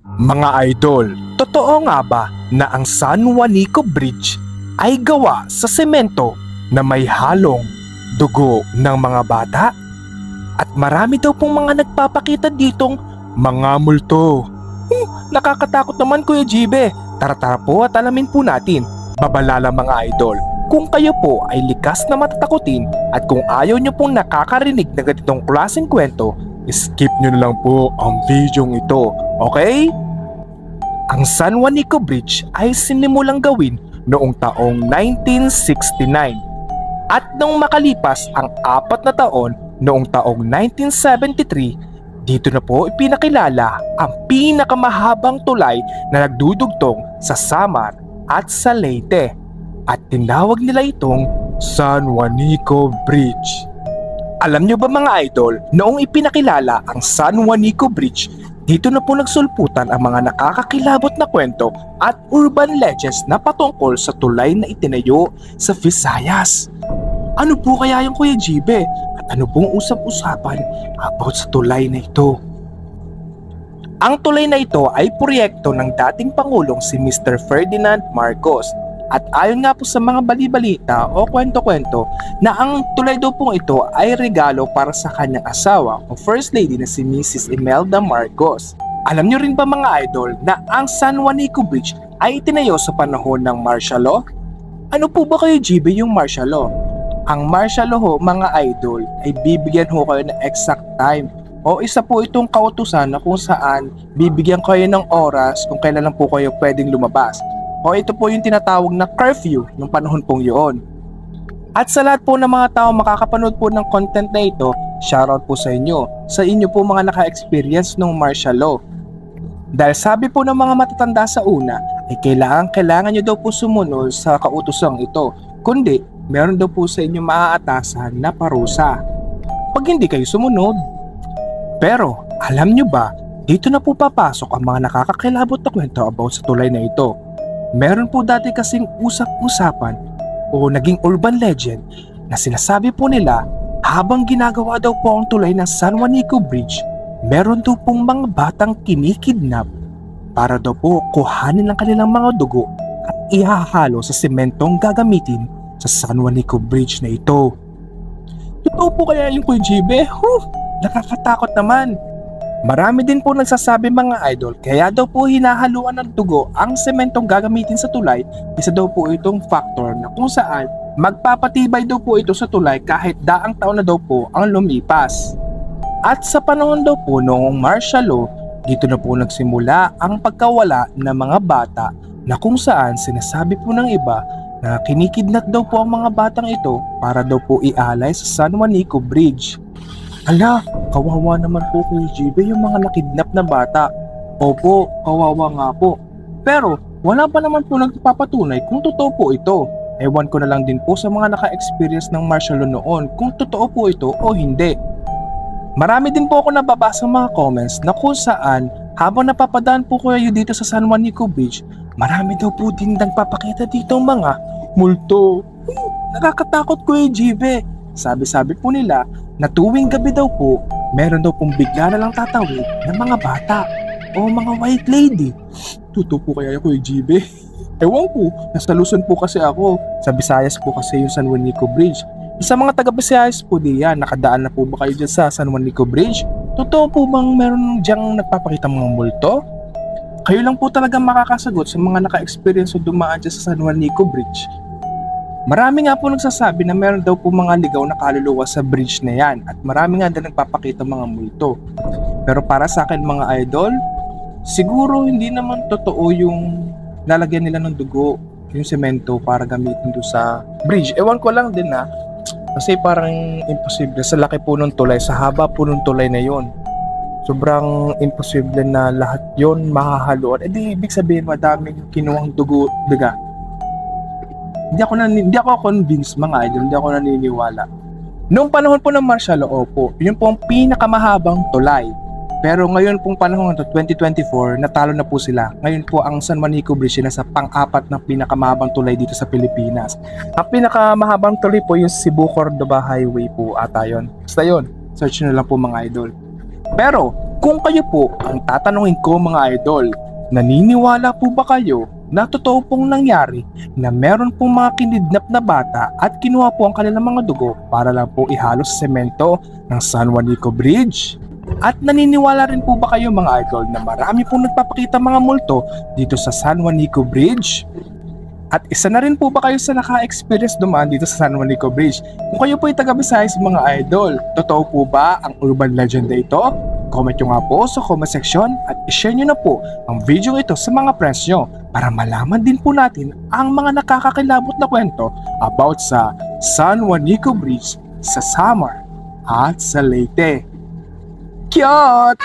Mga idol, totoo nga ba na ang San Juanico Bridge ay gawa sa semento na may halong dugo ng mga bata? At marami daw pong mga nagpapakita ditong mga multo. Nakakatakot naman Kuya Jibe. Tara po at alamin po natin. Babalala mga idol, kung kayo po ay likas na matatakutin at kung ayaw nyo pong nakakarinig na ganitong klaseng kwento, skip nyo na lang po ang videong ito, okay? Ang San Juanico Bridge ay sinimulang gawin noong taong 1969 at nung makalipas ang 4 na taon noong taong 1973, dito na po ipinakilala ang pinakamahabang tulay na nagdudugtong sa Samar at sa Leyte at tinawag nila itong San Juanico Bridge. Alam nyo ba mga idol, noong ipinakilala ang San Juanico Bridge, dito na po nagsulputan ang mga nakakakilabot na kwento at urban legends na patungkol sa tulay na itinayo sa Visayas. Ano po kaya yung Kuya Jibe? At ano pong usap-usapan about sa tulay na ito? Ang tulay na ito ay proyekto ng dating Pangulong si Mr. Ferdinand Marcos. At ayon nga po sa mga bali-balita o kwento-kwento na ang tulay daw pong ito ay regalo para sa kanyang asawa o First Lady na si Mrs. Imelda Marcos. Alam nyo rin ba mga idol na ang San Juanico Bridge ay itinayo sa panahon ng martial law? Ano po ba kayo GB yung martial law? Ang martial law ho mga idol ay bibigyan ho kayo ng exact time o isa po itong kautusan na kung saan bibigyan kayo ng oras kung kailan lang po kayo pwedeng lumabas. O ito po yung tinatawag na curfew ng panahon pong yun. At sa lahat po ng mga tao makakapanood po ng content na ito, shoutout po sa inyo. Sa inyo po mga naka-experience ng martial law. Dahil sabi po ng mga matatanda sa una, ay kailangan nyo daw po sumunod sa kautosang ito. Kundi, meron daw po sa inyo maaatasan na parusa pag hindi kayo sumunod. Pero, alam nyo ba, dito na po papasok ang mga nakakakilabot na kwento about sa tulay na ito. Meron po dati kasing usap-usapan o naging urban legend na sinasabi po nila habang ginagawa daw po ang tulay ng San Juanico Bridge, meron daw pong mga batang kinikidnap para daw po kuhanin ang kanilang mga dugo at ihahalo sa sementong gagamitin sa San Juanico Bridge na ito. Totoo po kaya yung Kuya Jibe? Nakakatakot naman. Marami din po nagsasabi mga idol kaya daw po hinahaluan ng dugo ang sementong gagamitin sa tulay. Isa daw po itong factor na kung saan magpapatibay daw po ito sa tulay kahit daang taon na daw po ang lumipas. At sa panahon daw po noong martial law, dito na po nagsimula ang pagkawala ng mga bata na kung saan sinasabi po ng iba na kinikidnap daw po ang mga batang ito para daw po ialay sa San Juanico Bridge. Ala, kawawa naman po Kuya Jibe yung mga nakidnap na bata. Opo, kawawa nga po. Pero wala pa naman po nagpapatunay kung totoo po ito. Ewan ko na lang din po sa mga naka-experience ng martial law noon kung totoo po ito o hindi. Marami din po ako nababasa mga comments na kung saan habang napapadaan po kayo dito sa San Juanico Bridge, marami daw po din nagpapakita dito mga multo. Nakakatakot Kuya Jibe. Sabi-sabi po nila na tuwing gabi daw po, meron daw pong bigla na lang tatawid ng mga bata o mga white lady. Totoo po kaya Kuya Jibe? Ewan ko, nasa Luzon po kasi ako. Sa Visayas po kasi yung San Juanico Bridge. Sa mga taga Visayas po diyan, nakadaan na po ba kayo dyan sa San Juanico Bridge? Totoo po bang meron diyang nagpapakita mga multo? Kayo lang po talaga makakasagot sa mga naka-experience o dumaan dyan sa San Juanico Bridge. Marami nga po nagsasabi na meron daw po mga ligaw na kaluluwa sa bridge na yan at marami nga din nagpapakita mga multo. Pero para sa akin mga idol, siguro hindi naman totoo yung lalagyan nila ng dugo, yung semento para gamitin doon sa bridge. Ewan ko lang din kasi parang imposible sa laki po ng tulay, sa haba po ng tulay na yon. Sobrang imposible na lahat yon mahahaluan. Di ibig sabihin madaming kinuhang dugo, diga. Hindi ako convinced mga idol, hindi ako naniniwala. Noong panahon po ng martial law, opo, yun po ang pinakamahabang tulay. Pero ngayon pong panahon ng 2024, natalo na po sila. Ngayon po ang San Juanico Bridge na sa pang-apat na pinakamahabang tulay dito sa Pilipinas. Ang pinakamahabang tulay po yung Cebu-Cordoba Highway po ata yun. Basta yun, search nyo lang po mga idol. Pero Kung kayo po ang tatanungin ko mga idol, naniniwala po ba kayo na totoo pong nangyari na meron pong mga kinidnap na bata at kinuha po ang kanilang mga dugo para lang po ihalo sa semento ng San Juanico Bridge? At naniniwala rin po ba kayo mga idol na marami pong nagpapakita mga multo dito sa San Juanico Bridge? At isa na rin po ba kayo sa naka-experience dumaan dito sa San Juanico Bridge? Kung kayo po ay taga-Visayas mga idol, totoo po ba ang urban legend na ito? Comment nyo nga po sa comment section at ishare nyo na po ang video ito sa mga friends nyo para malaman din po natin ang mga nakakakilabot na kwento about sa San Juanico Bridge sa Samar at sa Leyte. Cute!